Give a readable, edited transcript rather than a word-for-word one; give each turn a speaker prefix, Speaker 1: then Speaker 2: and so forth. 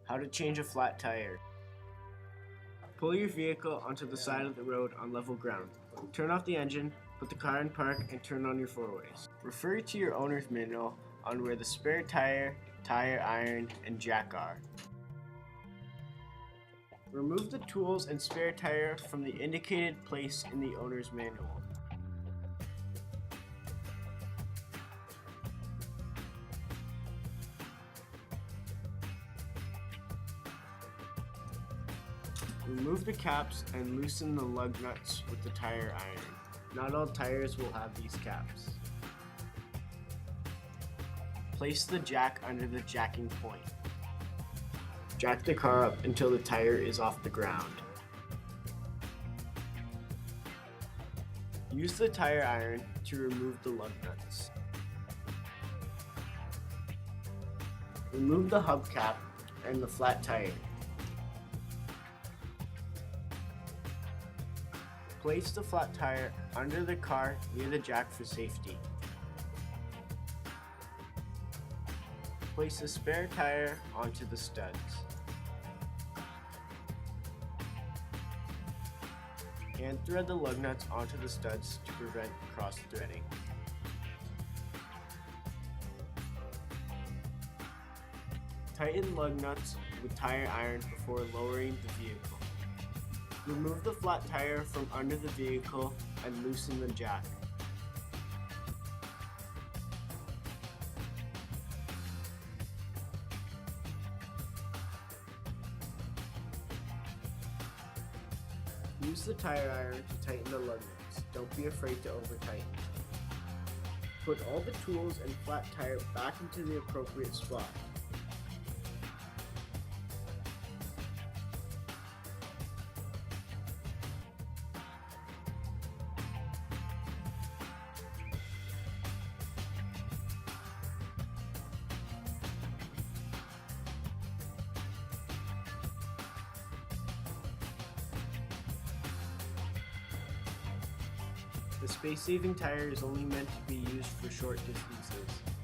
Speaker 1: How to change a flat tire. Pull your vehicle onto the side of the road on level ground. Turn off the engine, put the car in park, and turn on your four-ways. Refer to your owner's manual on where the spare tire, tire iron, and jack are. Remove the tools and spare tire from the indicated place in the owner's manual. Remove the caps and loosen the lug nuts with the tire iron. Not all tires will have these caps. Place the jack under the jacking point. Jack the car up until the tire is off the ground. Use the tire iron to remove the lug nuts. Remove the hubcap and the flat tire. Place the flat tire under the car near the jack for safety. Place the spare tire onto the studs. Hand thread the lug nuts onto the studs to prevent cross-threading. Tighten lug nuts with tire iron before lowering the vehicle. Remove the flat tire from under the vehicle and loosen the jack. Use the tire iron to tighten the lug nuts. Don't be afraid to over-tighten. Put all the tools and flat tire back into the appropriate spot. The space-saving tire is only meant to be used for short distances.